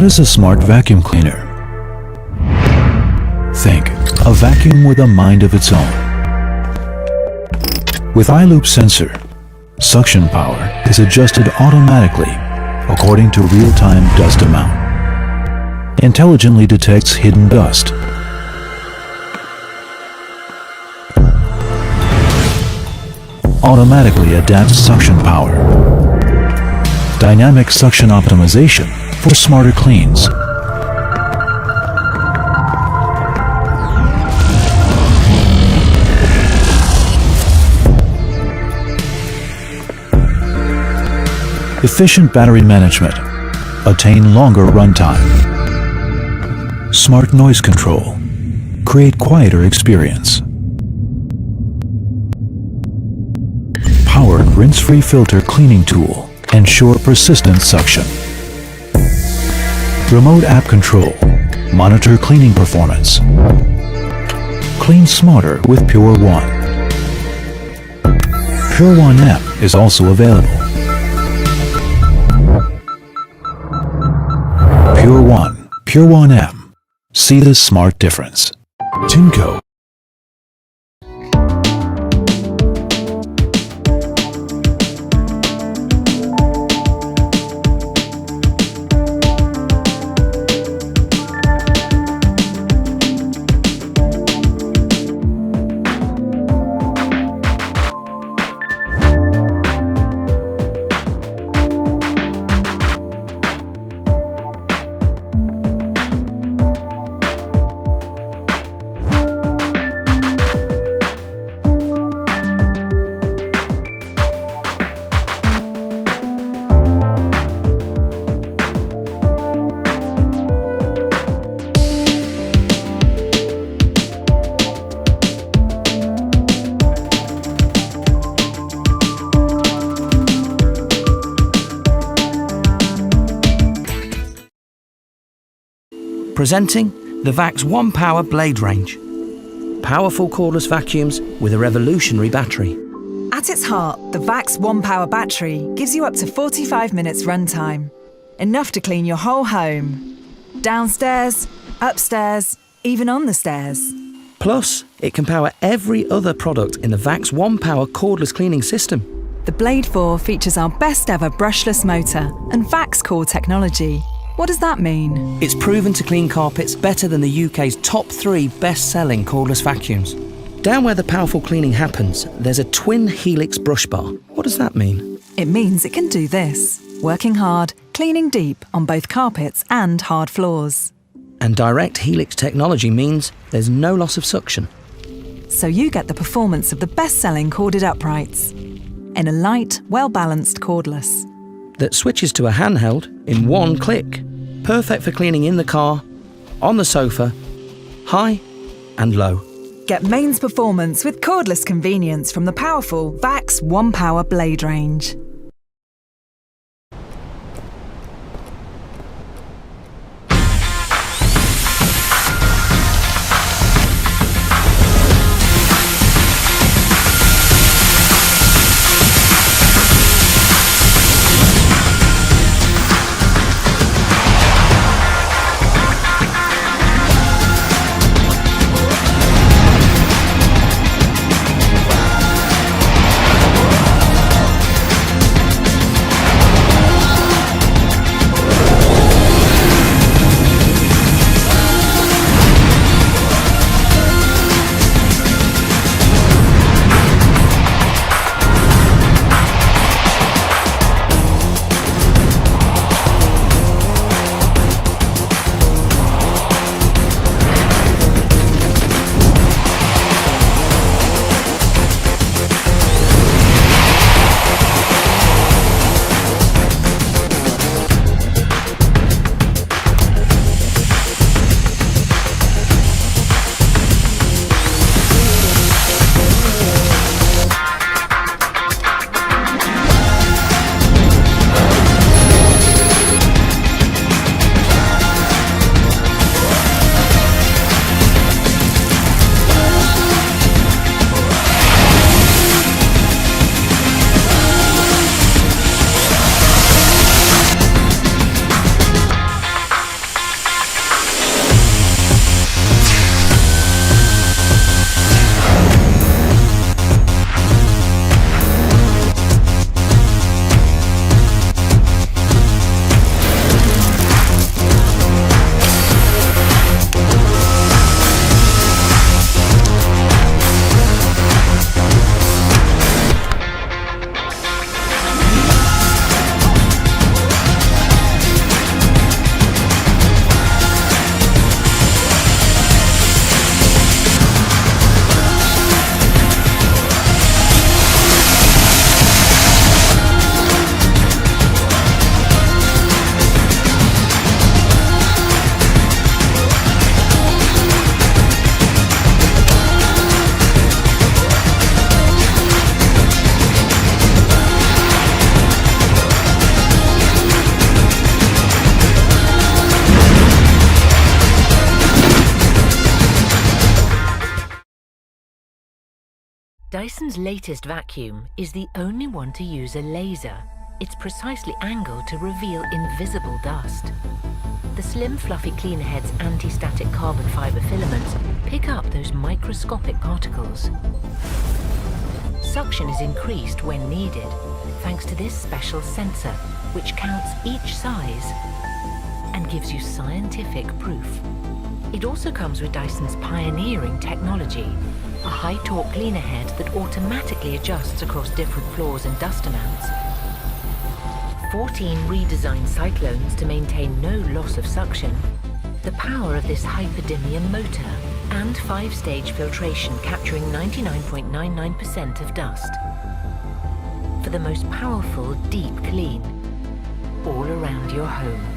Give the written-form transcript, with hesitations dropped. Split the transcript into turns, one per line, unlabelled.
is a smart vacuum cleaner? Think, a vacuum with a mind of its own. With iLoop sensor, suction power is adjusted automatically according to real-time dust amount. Intelligently detects hidden dust. Automatically adapts suction power. Dynamic suction optimization for smarter cleans. Efficient battery management. Attain longer runtime. Smart noise control. Create quieter experience. Powered rinse-free filter cleaning tool. Ensure persistent suction. Remote app control. Monitor cleaning performance. Clean smarter with Pure One. Pure One M is also available. Pure One, Pure One M. See the smart difference. Tinco.
Presenting the VAX One Power Blade Range. Powerful cordless vacuums with a revolutionary battery.
At its heart, the VAX One Power battery gives you up to 45 minutes runtime. Enough to clean your whole home. Downstairs, upstairs, even on the stairs.
Plus, it can power every other product in the VAX One Power cordless cleaning system.
The Blade 4 features our best ever brushless motor and VAX Core technology. What does that mean?
It's proven to clean carpets better than the UK's top 3 best-selling cordless vacuums. Down where the powerful cleaning happens, there's a twin helix brush bar. What does that mean?
It means it can do this. Working hard, cleaning deep on both carpets and hard floors.
And direct helix technology means there's no loss of suction.
So you get the performance of the best-selling corded uprights in a light, well-balanced cordless.
That switches to a handheld in one click. Perfect for cleaning in the car, on the sofa, high and low.
Get mains performance with cordless convenience from the powerful VAX One Power Blade range.
Dyson's latest vacuum is the only one to use a laser. It's precisely angled to reveal invisible dust. The slim, fluffy cleaner head's anti-static carbon fibre filaments pick up those microscopic particles. Suction is increased when needed, thanks to this special sensor, which counts each size and gives you scientific proof. It also comes with Dyson's pioneering technology, a high-torque cleaner head that automatically adjusts across different floors and dust amounts. 14 redesigned cyclones to maintain no loss of suction, the power of this hyperdymium motor, and 5-stage filtration capturing 99.99% of dust. For the most powerful deep clean, all around your home.